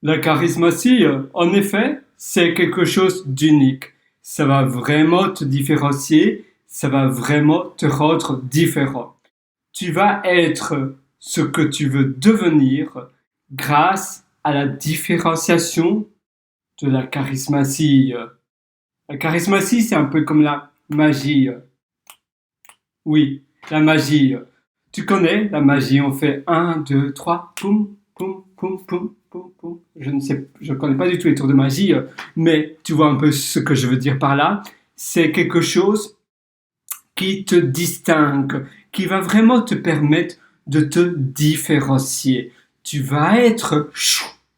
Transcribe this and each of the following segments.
La charismatie, en effet, c'est quelque chose d'unique. Ça va vraiment te différencier, ça va vraiment te rendre différent. Tu vas être ce que tu veux devenir grâce à la différenciation de la charismatie. La charismatie, c'est un peu comme la magie. Oui, la magie. Tu connais la magie, on fait un, 2, 3, poum, poum, poum, poum, poum, poum. Je connais pas du tout les tours de magie, mais tu vois un peu ce que je veux dire par là. C'est quelque chose qui te distingue, qui va vraiment te permettre de te différencier. Tu vas être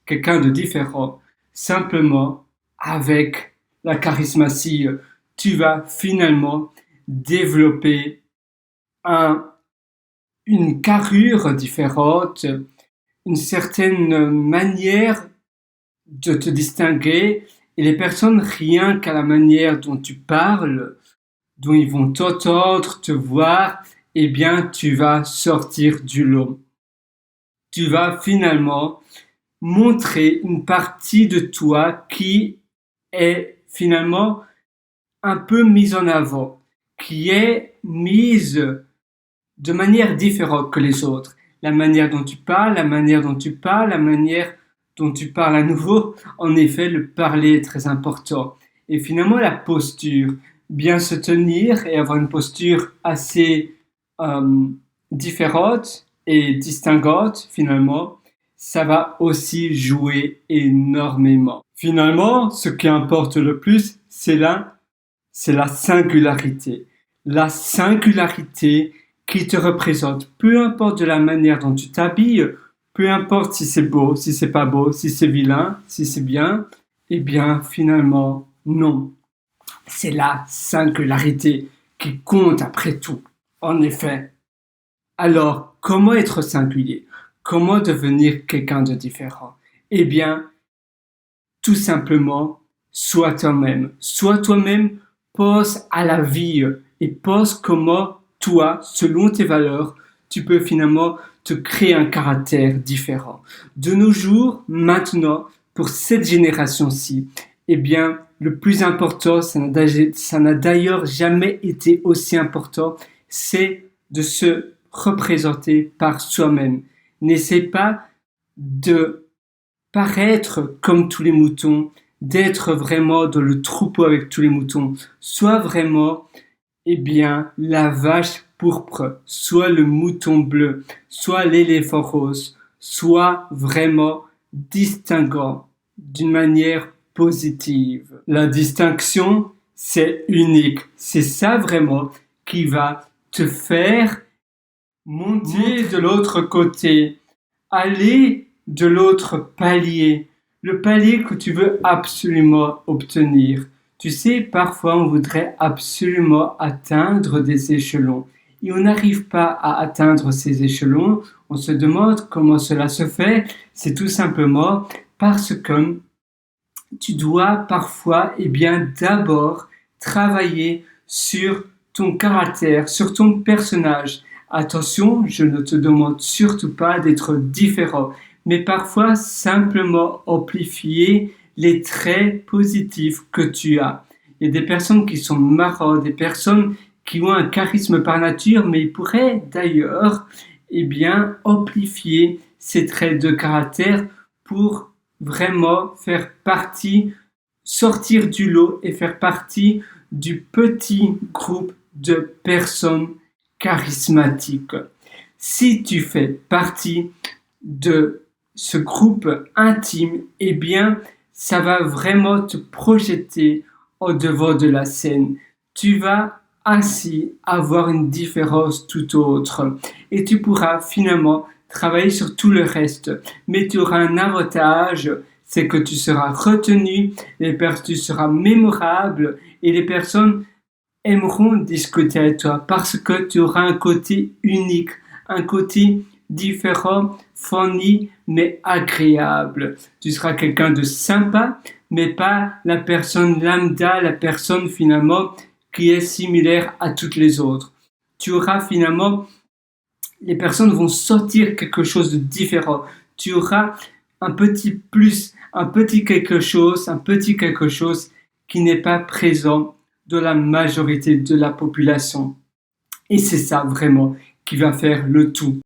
quelqu'un de différent simplement avec la charismatie. Tu vas finalement développer une carrure différente, une certaine manière de te distinguer, et les personnes, rien qu'à la manière dont tu parles, dont ils vont t'entendre, te voir, eh bien, tu vas sortir du lot. Tu vas finalement montrer une partie de toi qui est finalement un peu mise en avant, qui est mise de manière différente que les autres. La manière dont tu parles, la manière dont tu parles, la manière dont tu parles à nouveau. En effet, le parler est très important. Et finalement, la posture, bien se tenir et avoir une posture assez différente et distinguante, finalement, ça va aussi jouer énormément. Finalement, ce qui importe le plus, c'est la singularité. La singularité qui te représente, peu importe de la manière dont tu t'habilles, peu importe si c'est beau, si c'est pas beau, si c'est vilain, si c'est bien, eh bien finalement non. C'est la singularité qui compte après tout. En effet. Alors, comment être singulier? Comment devenir quelqu'un de différent? Eh bien, tout simplement, sois toi-même. Sois toi-même, pense à la vie et pense comment toi, selon tes valeurs, tu peux finalement te créer un caractère différent. De nos jours, maintenant, pour cette génération-ci, eh bien, le plus important, ça n'a d'ailleurs jamais été aussi important, c'est de se représenter par soi-même. N'essaie pas de paraître comme tous les moutons, d'être vraiment dans le troupeau avec tous les moutons. Sois vraiment, eh bien, la vache pourpre, soit le mouton bleu, soit l'éléphant rose, soit vraiment distinguant d'une manière positive. La distinction, c'est unique. C'est ça vraiment qui va te faire monter de l'autre côté, aller de l'autre palier, le palier que tu veux absolument obtenir. Tu sais, parfois on voudrait absolument atteindre des échelons et on n'arrive pas à atteindre ces échelons. On se demande comment cela se fait. C'est tout simplement parce que tu dois parfois, eh bien, d'abord travailler sur ton caractère, sur ton personnage. Attention, je ne te demande surtout pas d'être différent, mais parfois simplement amplifier les traits positifs que tu as. Il y a des personnes qui sont marrantes, des personnes qui ont un charisme par nature, mais ils pourraient d'ailleurs, eh bien, amplifier ces traits de caractère pour vraiment faire partie, sortir du lot et faire partie du petit groupe de personnes charismatiques. Si tu fais partie de ce groupe intime, eh bien, ça va vraiment te projeter au devant de la scène. Tu vas ainsi avoir une différence tout autre et tu pourras finalement travailler sur tout le reste. Mais tu auras un avantage, c'est que tu seras retenu, tu seras mémorable et les personnes aimeront discuter avec toi parce que tu auras un côté unique, un côté différent, funny, mais agréable. Tu seras quelqu'un de sympa, mais pas la personne lambda, la personne finalement qui est similaire à toutes les autres. Tu auras finalement, les personnes vont sortir quelque chose de différent. Tu auras un petit plus, un petit quelque chose qui n'est pas présent de la majorité de la population. Et c'est ça vraiment qui va faire le tout.